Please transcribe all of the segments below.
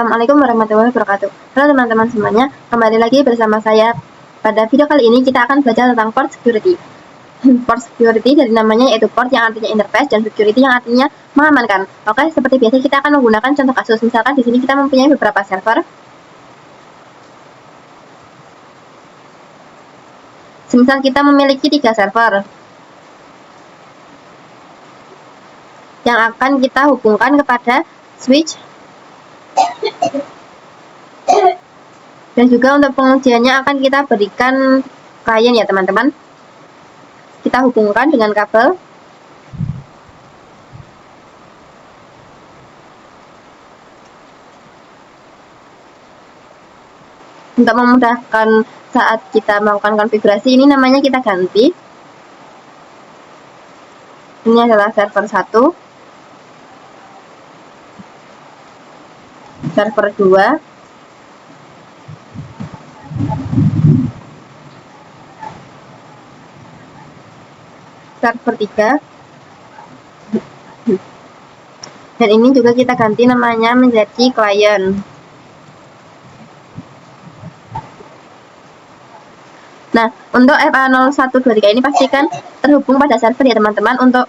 Assalamualaikum warahmatullahi wabarakatuh. Halo teman-teman semuanya, kembali lagi bersama saya. Pada video kali ini kita akan belajar tentang port security. Port security dari namanya yaitu port yang artinya interface dan security yang artinya mengamankan. Oke, seperti biasa kita akan menggunakan contoh kasus. Misalkan di sini kita mempunyai beberapa server. Semisal kita memiliki 3 server yang akan kita hubungkan kepada switch. Dan juga untuk pengujiannya akan kita berikan klien ya teman-teman. Kita hubungkan dengan kabel. Untuk memudahkan saat kita melakukan konfigurasi, ini namanya kita ganti. Ini adalah server 1, server 2, server 3, dan ini juga kita ganti namanya menjadi klien. Nah, untuk FA0123 ini pastikan terhubung pada server ya teman-teman. Untuk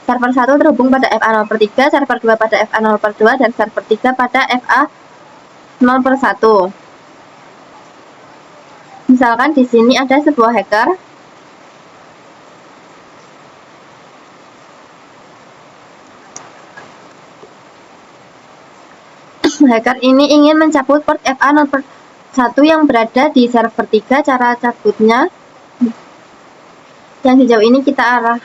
server 1 terhubung pada FA0/3, server 2 pada FA0/2, dan server 3 pada FA0/1. Misalkan di sini ada sebuah hacker. Hacker ini ingin mencabut port FA0/1 yang berada di server 3. Cara cabutnya yang hijau ini kita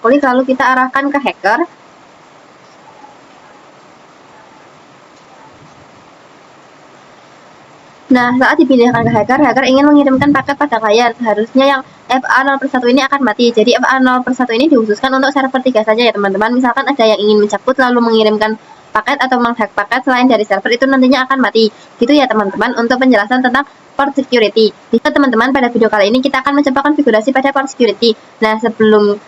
klik lalu kita arahkan ke hacker. Nah, saat dipindahkan ke hacker ingin mengirimkan paket pada klien. Harusnya yang FA0/1 ini akan mati. Jadi FA0/1 ini dikhususkan untuk server 3 saja ya teman-teman. Misalkan ada yang ingin mencabut lalu mengirimkan paket atau menghack paket selain dari server, itu nantinya akan mati. Gitu ya teman-teman untuk penjelasan tentang port security. Bisa teman-teman, pada video kali ini kita akan mencoba konfigurasi pada port security. Nah, sebelum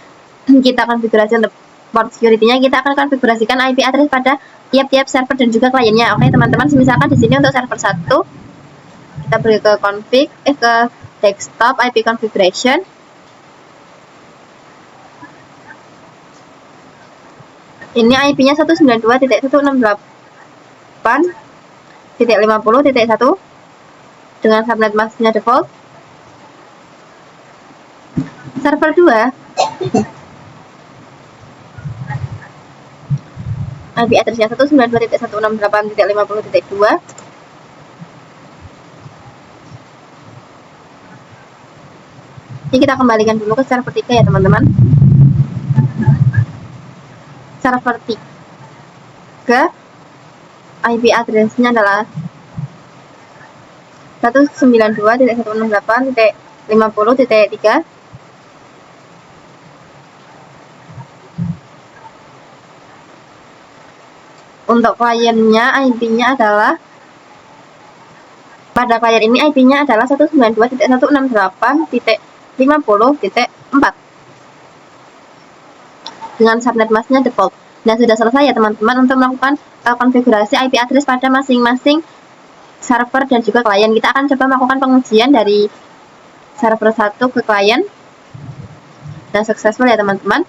kita konfigurasi untuk port security-nya, kita akan konfigurasikan IP address pada tiap-tiap server dan juga kliennya. Oke teman-teman, misalkan di sini untuk server 1 kita pergi ke config, ke desktop IP configuration. Ini IP-nya 192.168.50.1 dengan subnet masknya default. Server 2 IP address-nya 192.168.50.2. Ini kita kembalikan dulu ke server 3 ya teman-teman. Server 3 IP address-nya adalah 192.168.50.3. Untuk kliennya IP-nya adalah, pada klien ini IP-nya adalah 192.168.50.4 dengan subnet masknya default. Nah, sudah selesai ya teman-teman untuk melakukan konfigurasi IP address pada masing-masing server dan juga klien. Kita akan coba melakukan pengujian dari server 1 ke klien dan successful ya teman-teman.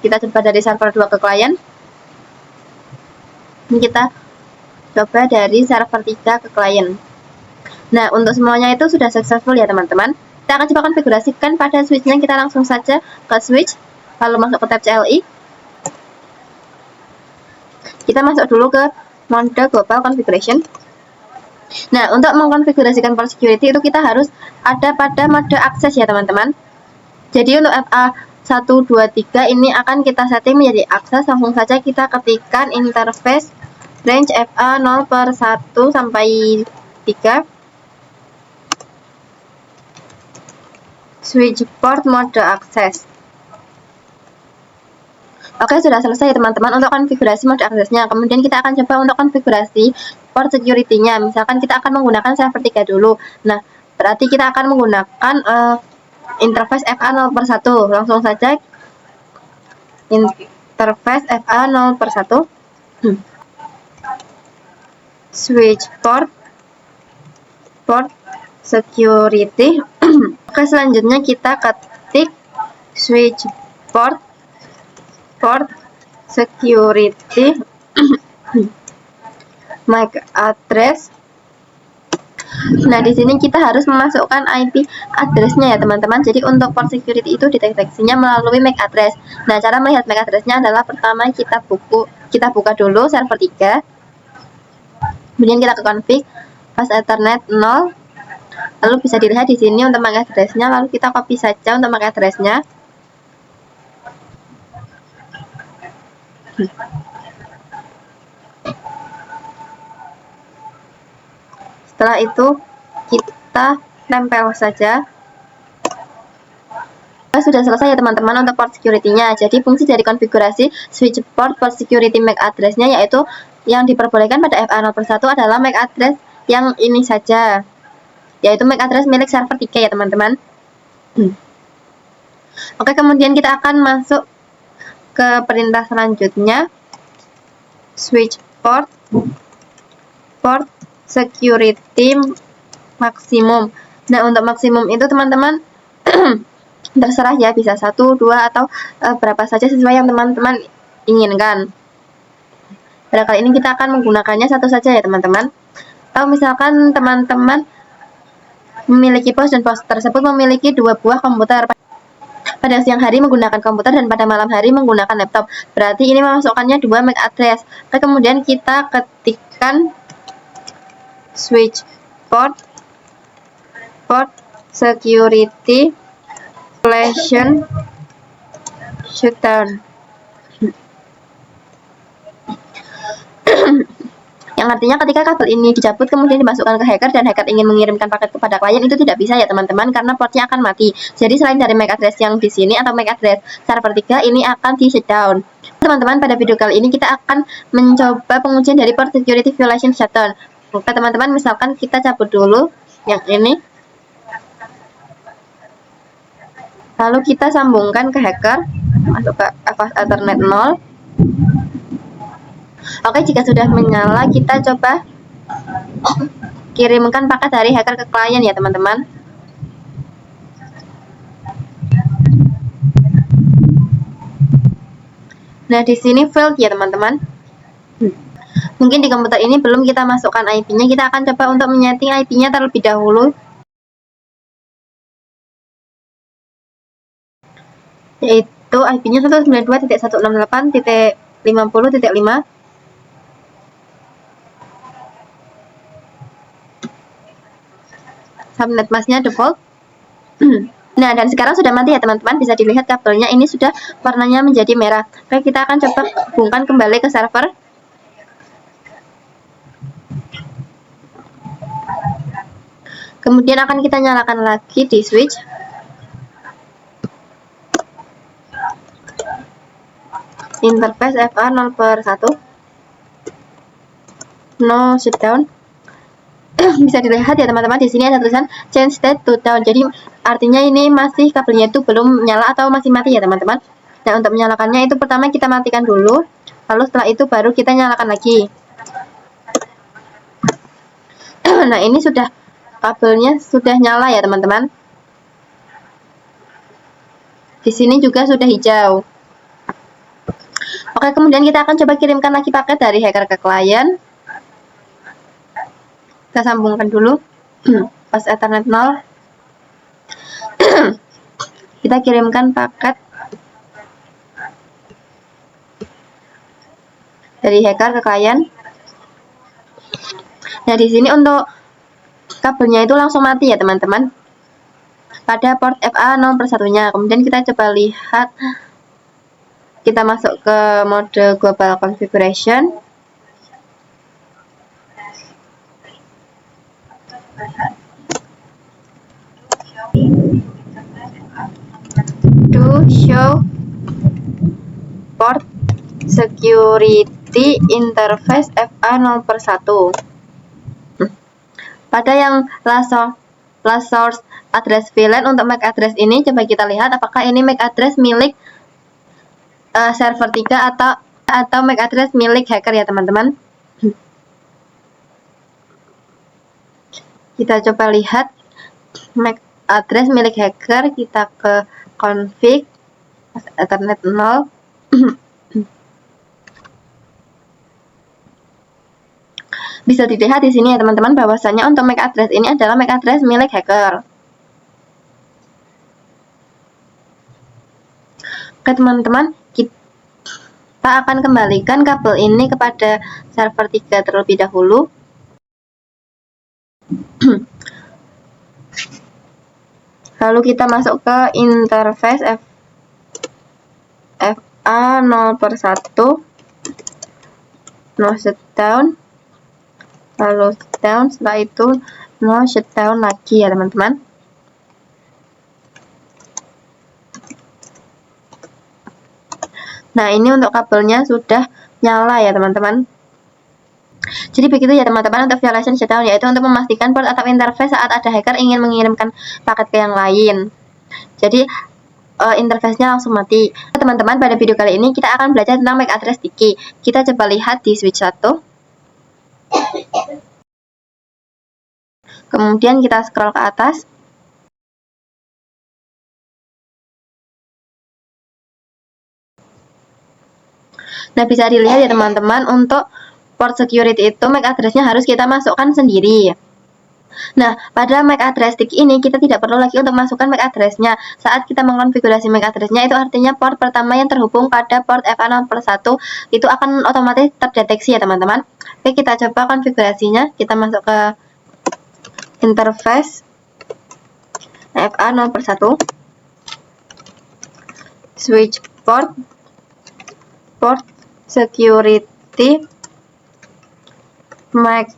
Kita coba dari server 2 ke klien. Ini kita coba dari server 3 ke klien. Nah, untuk semuanya itu sudah successful ya teman-teman. Kita akan coba konfigurasikan pada switch-nya. Kita langsung saja ke switch, lalu masuk ke tab CLI. Kita masuk dulu ke mode global configuration. Nah, untuk mengkonfigurasikan port security itu kita harus ada pada mode akses ya teman-teman. Jadi untuk FA123 ini akan kita setting menjadi akses. Langsung saja kita ketikkan interface range FA0/1 sampai 3. Switch port mode akses. Oke, sudah selesai teman-teman untuk konfigurasi mode aksesnya. Kemudian kita akan coba untuk konfigurasi port security-nya. Misalkan kita akan menggunakan server 3 dulu. Nah, berarti kita akan menggunakan interface FA0/1. Langsung saja interface FA0/1. switch port security. Oke, selanjutnya kita ketik switch port security MAC address. Nah, di sini kita harus memasukkan IP address-nya ya teman-teman. Jadi untuk port security itu deteksinya melalui MAC address. Nah, cara melihat MAC address-nya adalah pertama kita buka dulu server 3. Kemudian kita ke config, pas Ethernet 0. Lalu bisa dilihat di sini untuk MAC address-nya, lalu kita copy saja untuk MAC address-nya. Setelah itu kita tempel saja. Sudah selesai ya teman-teman untuk port security-nya. Jadi fungsi dari konfigurasi switch port security MAC address-nya yaitu yang diperbolehkan pada FA0/1 adalah MAC address yang ini saja, yaitu MAC address milik server 3 ya teman-teman. Oke, kemudian kita akan masuk ke perintah selanjutnya, switch port security maksimum. Nah, untuk maksimum itu teman-teman terserah ya, bisa 1, 2 atau berapa saja sesuai yang teman-teman inginkan. Pada kali ini kita akan menggunakannya satu saja ya teman-teman. Kalau misalkan teman-teman memiliki pos dan pos tersebut memiliki 2 buah komputer, pada siang hari menggunakan komputer dan pada malam hari menggunakan laptop, berarti ini memasukkannya 2 MAC address. Oke, kemudian kita ketikkan switch port security flashing shutdown. Yang artinya ketika kabel ini dicabut kemudian dimasukkan ke hacker dan hacker ingin mengirimkan paket kepada klien, itu tidak bisa ya teman-teman, karena portnya akan mati. Jadi selain dari MAC address yang di sini atau MAC address server 3, ini akan di shutdown. Teman-teman, pada video kali ini kita akan mencoba pengujian dari port security violation shutdown. Oke teman-teman, misalkan kita cabut dulu yang ini, lalu kita sambungkan ke hacker, masuk ke Ethernet 0. Oke, jika sudah menyala, kita coba kirimkan paket dari hacker ke klien ya teman-teman. Nah, di sini failed ya teman-teman. Mungkin di komputer ini belum kita masukkan IP-nya. Kita akan coba untuk menyeting IP-nya terlebih dahulu, yaitu IP-nya 192.168.50.5. Subnet masknya default. Nah, dan sekarang sudah mati ya teman-teman, bisa dilihat kabelnya ini sudah warnanya menjadi merah. Oke, kita akan coba hubungkan kembali ke server. Kemudian akan kita nyalakan lagi di switch. Interface FA0/1 no shutdown. Bisa dilihat ya teman-teman, di sini ada tulisan change state to down. Jadi artinya ini masih kabelnya itu belum nyala atau masih mati ya teman-teman. Nah, untuk menyalakannya itu pertama kita matikan dulu, lalu setelah itu baru kita nyalakan lagi. Nah, ini sudah kabelnya sudah nyala ya teman-teman. Di sini juga sudah hijau. Oke, kemudian kita akan coba kirimkan lagi paket dari hacker ke klien. Kita sambungkan dulu pas Ethernet 0. Kita kirimkan paket dari hacker ke klien. Nah, di sini untuk kabelnya itu langsung mati ya teman-teman pada port FA0/1-nya. Kemudian kita coba lihat, kita masuk ke mode global configuration. To show port security interface FA0/1. Pada yang last source address VLAN, untuk MAC address ini coba kita lihat apakah ini MAC address milik server 3 atau MAC address milik hacker ya teman-teman. Kita coba lihat MAC address milik hacker, kita ke config Ethernet 0. Bisa dilihat di sini ya teman-teman, bahwasanya untuk MAC address ini adalah MAC address milik hacker. Oke teman-teman, kita akan kembalikan kabel ini kepada server 3 terlebih dahulu. Lalu kita masuk ke interface FA 0/1, no shutdown, lalu shutdown, setelah itu no shutdown lagi ya teman-teman. Nah, ini untuk kabelnya sudah nyala ya teman-teman. Jadi begitu ya teman-teman untuk violation shutdown, yaitu untuk memastikan port atau interface saat ada hacker ingin mengirimkan paket ke yang lain. Jadi interface-nya langsung mati. Teman-teman, pada video kali ini kita akan belajar tentang MAC address sticky. Kita coba lihat di switch 1. Kemudian kita scroll ke atas. Nah, bisa dilihat ya teman-teman, untuk port security itu MAC address-nya harus kita masukkan sendiri. Nah, pada MAC address stick ini kita tidak perlu lagi untuk masukkan MAC address-nya. Saat kita mengkonfigurasi MAC address-nya, itu artinya port pertama yang terhubung pada port FA 0/1 itu akan otomatis terdeteksi ya teman-teman. Oke, kita coba konfigurasinya. Kita masuk ke interface FA 0/1, switch port security, MAC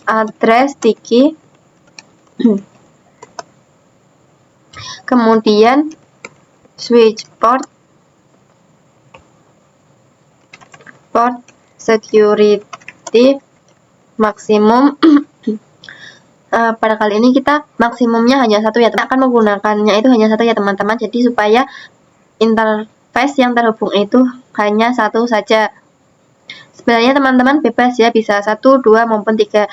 address sticky, kemudian switch port security maksimum. Pada kali ini kita maksimumnya hanya satu ya, kita akan menggunakannya itu hanya satu ya teman-teman. Jadi supaya interface yang terhubung itu hanya satu saja. Sebenarnya teman-teman bebas ya, bisa 1, 2 maupun 3.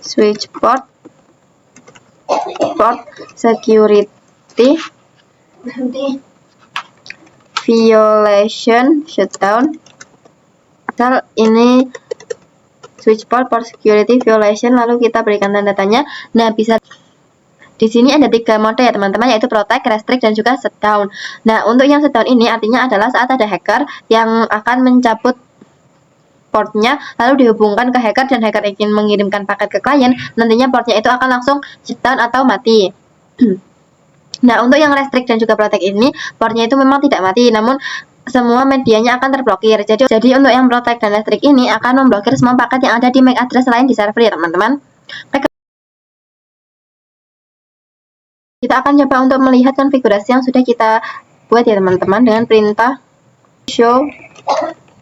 Switch port security violation shutdown. Misal ini switch port security violation, lalu kita berikan tanda tanya. Nah, bisa di sini ada 3 mode ya teman-teman, yaitu protect, restrict, dan juga shutdown. Nah, untuk yang shutdown ini artinya adalah saat ada hacker yang akan mencabut portnya lalu dihubungkan ke hacker dan hacker ingin mengirimkan paket ke klien, nantinya portnya itu akan langsung shutdown atau mati. Nah, untuk yang restrict dan juga protect ini, portnya itu memang tidak mati, namun semua medianya akan terblokir. Jadi untuk yang protect dan restrict ini akan memblokir semua paket yang ada di MAC address lain di server ya teman-teman. Kita akan coba untuk melihat konfigurasi yang sudah kita buat ya teman-teman, dengan perintah show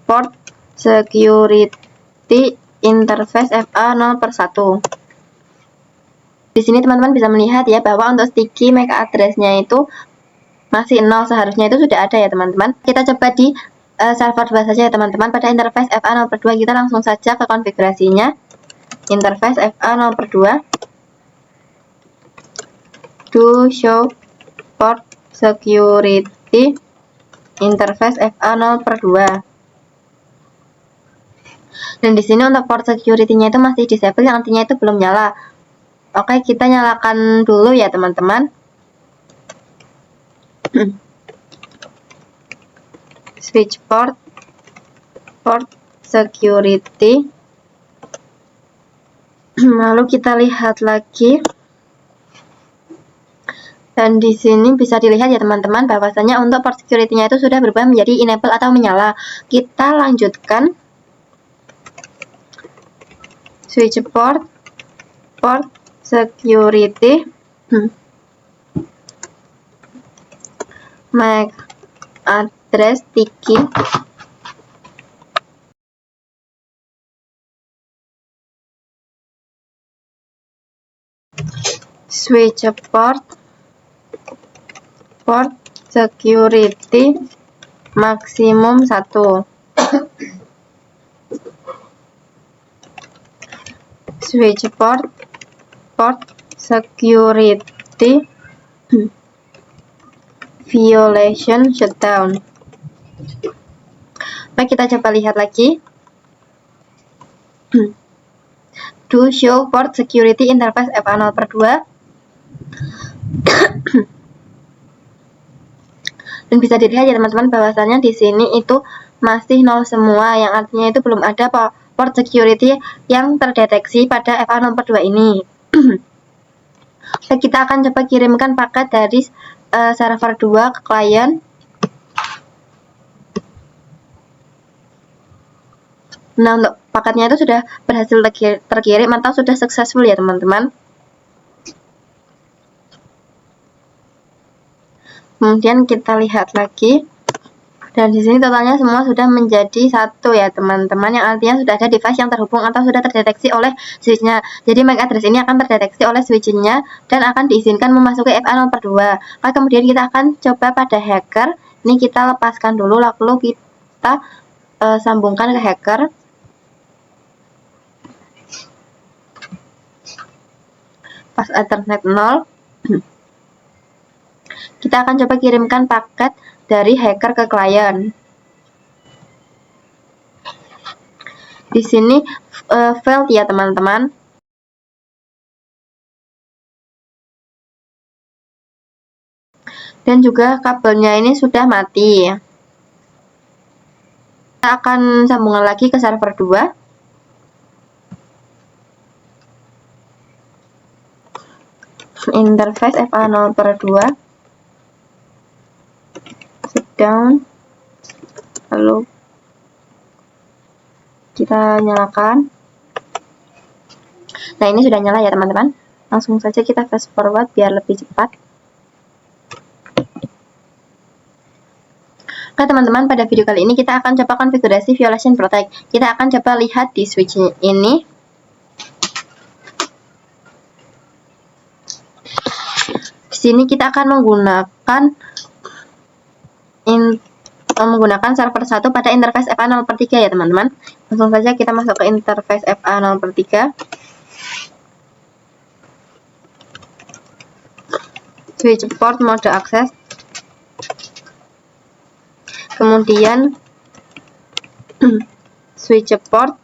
port security interface FA 0/1. Di sini teman-teman bisa melihat ya, bahwa untuk sticky MAC address-nya itu masih 0, seharusnya itu sudah ada ya teman-teman. Kita coba di server 2 saja ya teman-teman. Pada interface FA 0/2 kita langsung saja ke konfigurasinya. Interface FA 0/2, do show port security interface FA 0/2. Dan di sini untuk port security-nya itu masih disable, yang artinya itu belum nyala. Oke, kita nyalakan dulu ya teman-teman. Switch port security. Lalu kita lihat lagi. Dan di sini bisa dilihat ya teman-teman, bahwasanya untuk port security-nya itu sudah berubah menjadi enable atau menyala. Kita lanjutkan. Switch port security, MAC address sticky, switch port security maksimum 1. switch port security violation shutdown. Baik, kita coba lihat lagi. Do show port security interface FA0/2. Dan bisa dilihat ya teman-teman bahwasannya di sini itu masih 0 semua, yang artinya itu belum ada port security yang terdeteksi pada FA0/2 ini. Kita akan coba kirimkan paket dari server 2 ke klien. Nah, untuk paketnya itu sudah berhasil terkirim atau sudah successful ya teman-teman. Kemudian kita lihat lagi, dan di sini totalnya semua sudah menjadi 1 ya teman-teman, yang artinya sudah ada device yang terhubung atau sudah terdeteksi oleh switchnya. Jadi MAC address ini akan terdeteksi oleh switchnya dan akan diizinkan memasuki FA0/2. Kemudian kita akan coba pada hacker. Ini kita lepaskan dulu, lalu kita sambungkan ke hacker. Pas Ethernet 0. Kita akan coba kirimkan paket dari hacker ke klien. Di sini failed ya teman-teman. Dan juga kabelnya ini sudah mati. Kita akan sambungan lagi ke server 2. Interface FA0/2 down, lalu kita nyalakan. Nah, ini sudah nyala ya teman-teman. Langsung saja kita fast forward biar lebih cepat. Oke teman-teman, pada video kali ini kita akan coba konfigurasi Violation Protect. Kita akan coba lihat di switch ini. Di sini kita akan menggunakan server 1 pada interface FA0/3 ya teman-teman. Langsung saja kita masuk ke interface FA0/3. Switch port mode access. Kemudian switch port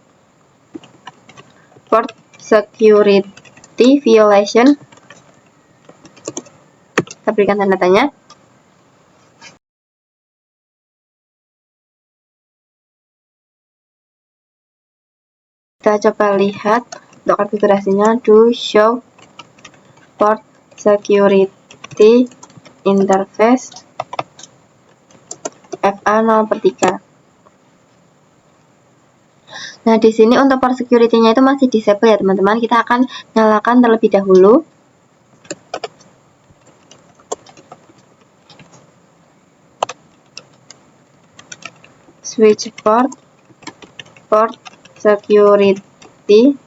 security violation. Kita berikan tanda tanya. Kita coba lihat untuk konfigurasinya. Do show port security interface FA0/3. Nah, di sini untuk port security-nya itu masih disable ya teman-teman. Kita akan nyalakan terlebih dahulu. Switch port security.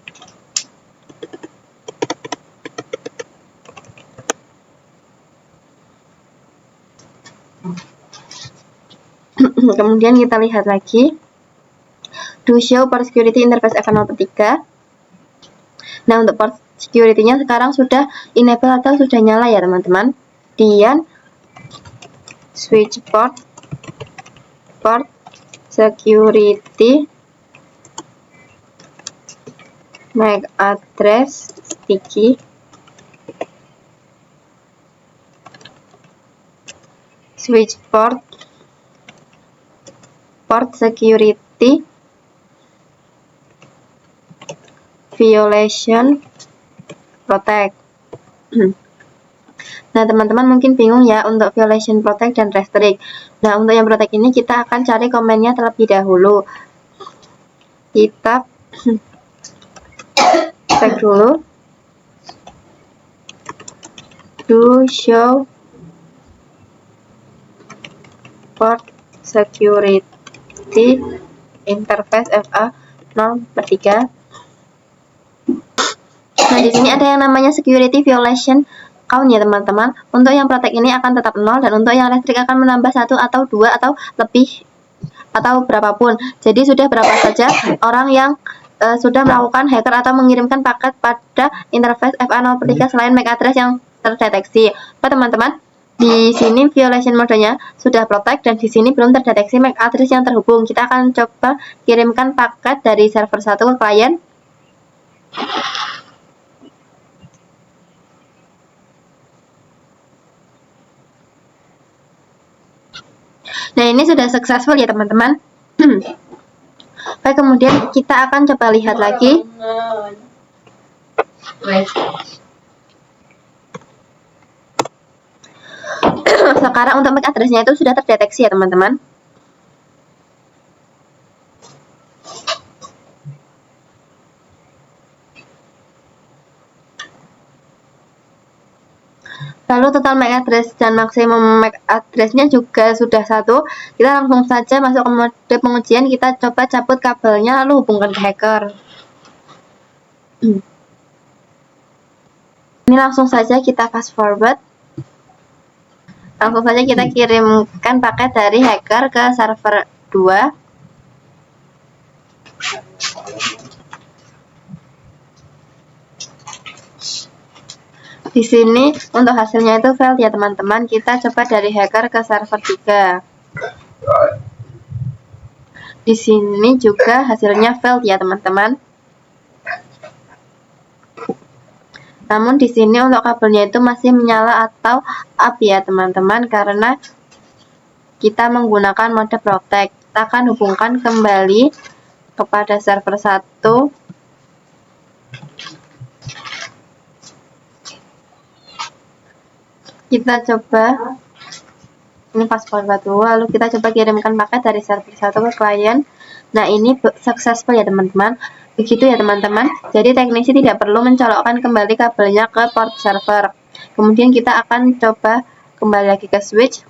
Kemudian kita lihat lagi. Do show port security interface FA0/3. Nah, untuk port security-nya sekarang sudah enable atau sudah nyala ya teman-teman. Kemudian switch port security MAC address sticky. Switch port security violation protect. Nah, teman-teman mungkin bingung ya untuk violation protect dan restrict. Nah, untuk yang protect ini kita akan cari komennya terlebih dahulu. Kita cek dulu. Do show port security interface FA0/3. Nah, di sini ada yang namanya security violation count ya teman-teman. Untuk yang protect ini akan tetap 0, dan untuk yang restrict akan menambah 1 atau 2 atau lebih atau berapapun. Jadi sudah berapa saja orang yang sudah melakukan hacker atau mengirimkan paket pada interface FA03 selain MAC address yang terdeteksi. Oke teman-teman, di sini violation modenya sudah protect dan di sini belum terdeteksi MAC address yang terhubung. Kita akan coba kirimkan paket dari server 1 ke klien. Nah, ini sudah successful ya teman-teman. Baik, kemudian kita akan coba lihat lagi. Sekarang untuk MAC address-nya itu sudah terdeteksi ya teman-teman. Lalu total MAC address dan maksimum MAC address-nya juga sudah 1. Kita langsung saja masuk ke mode pengujian. Kita coba cabut kabelnya lalu hubungkan ke hacker. Ini langsung saja kita fast forward. Langsung saja kita kirimkan paket dari hacker ke server 2. Di sini untuk hasilnya itu failed ya teman-teman. Kita coba dari hacker ke server 3. Di sini juga hasilnya failed ya teman-teman. Namun di sini untuk kabelnya itu masih menyala atau up ya teman-teman, karena kita menggunakan mode protect. Kita akan hubungkan kembali kepada server 1. Kita coba ini fast forward dulu, lalu kita coba kirimkan paket dari server 1 ke klien. Nah, ini successful ya teman-teman. Begitu ya teman-teman. Jadi teknisi tidak perlu mencolokkan kembali kabelnya ke port server. Kemudian kita akan coba kembali lagi ke switch.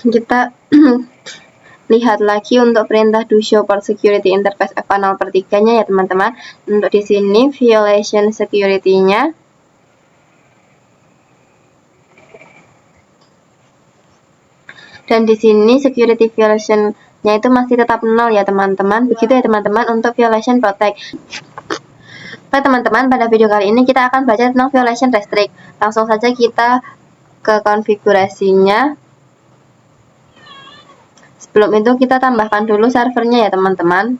Kita lihat lagi untuk perintah do show port security interface FA0/3 nya ya teman-teman. Untuk di sini violation security-nya dan di sini security violation-nya itu masih tetap 0 ya teman-teman. Begitu ya teman-teman untuk violation protect. Nah teman-teman, pada video kali ini kita akan belajar tentang violation restrict. Langsung saja kita ke konfigurasinya. Sebelum itu kita tambahkan dulu servernya ya teman-teman.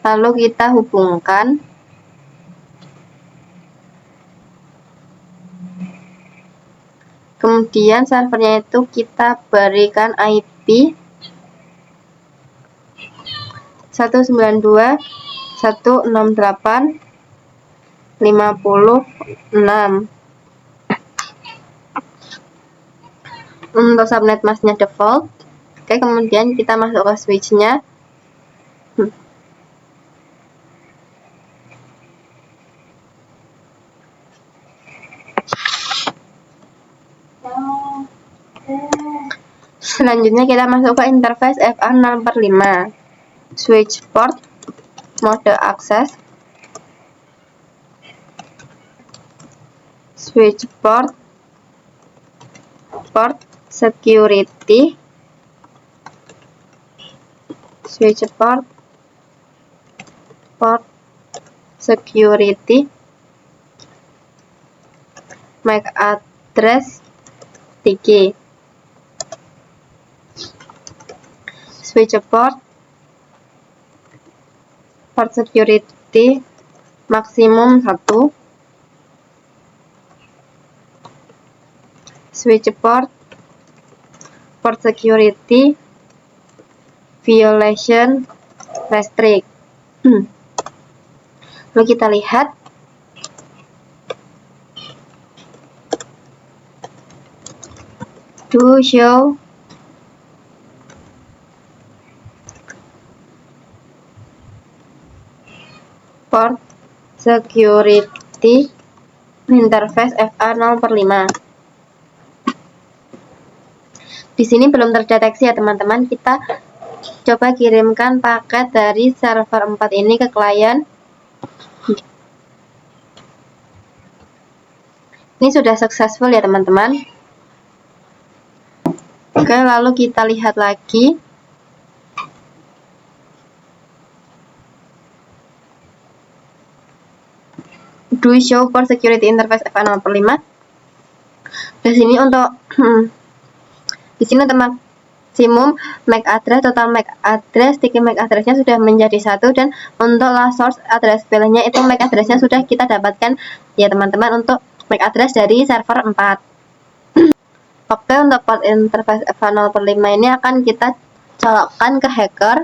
Lalu kita hubungkan. Kemudian servernya itu kita berikan IP 192.168.56. Untuk subnet masknya default. Oke, kemudian kita masuk ke switch-nya. Selanjutnya kita masuk ke interface FA0/5. Switch port, mode akses, switch port, port security, switch port, port security, MAC address 3, switch port, port security maksimum 1, switch port, port security violation restrict. Lalu kita lihat do show port security interface FA0/5. Di sini belum terdeteksi ya teman-teman. Kita coba kirimkan paket dari server 4 ini ke klien. Ini sudah successful ya teman-teman. Oke, lalu kita lihat lagi. Do show for security interface FA0/5. Di sini untuk maksimum MAC address, total MAC address, sticky MAC addressnya sudah menjadi 1, dan untuk last source address filenya itu MAC addressnya sudah kita dapatkan ya teman-teman untuk MAC address dari server 4. Oke, untuk port interface FA0/5 ini akan kita colokkan ke hacker.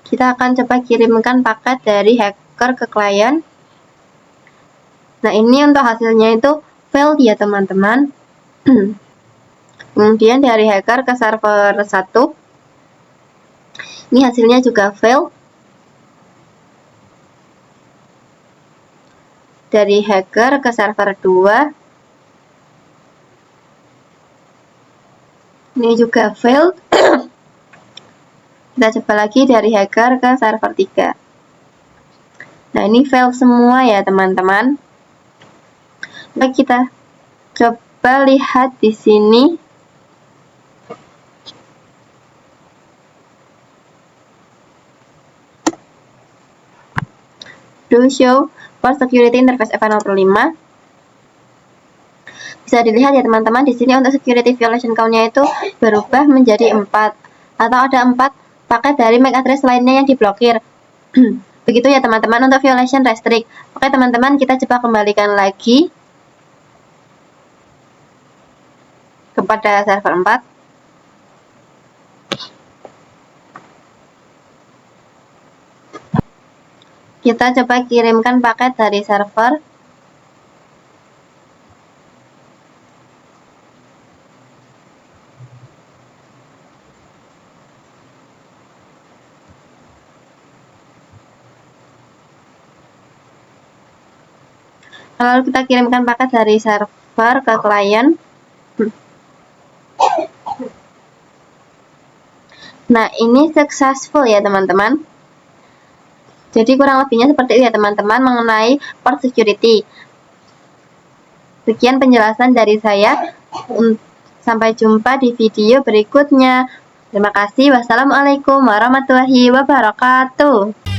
Kita akan coba kirimkan paket dari hacker ke klien. Nah, ini untuk hasilnya itu failed ya teman-teman. Kemudian dari hacker ke server 1. Ini hasilnya juga fail. Dari hacker ke server 2. Ini juga fail. Kita coba lagi dari hacker ke server 3. Nah, ini fail semua ya teman-teman. Baik, kita coba lihat di sini. Do show for security interface FA0/5. Bisa dilihat ya teman-teman, di sini untuk security violation count-nya itu berubah menjadi 4, atau ada 4 paket dari MAC address lainnya yang diblokir. Begitu ya teman-teman untuk violation restrict. Oke teman-teman, kita coba kembalikan lagi kepada server 4. Kita coba kirimkan paket dari server. Lalu kita kirimkan paket dari server ke klien. Nah, ini successful ya teman-teman. Jadi kurang lebihnya seperti itu ya teman-teman mengenai port security. Sekian penjelasan dari saya. Sampai jumpa di video berikutnya. Terima kasih. Wassalamualaikum warahmatullahi wabarakatuh.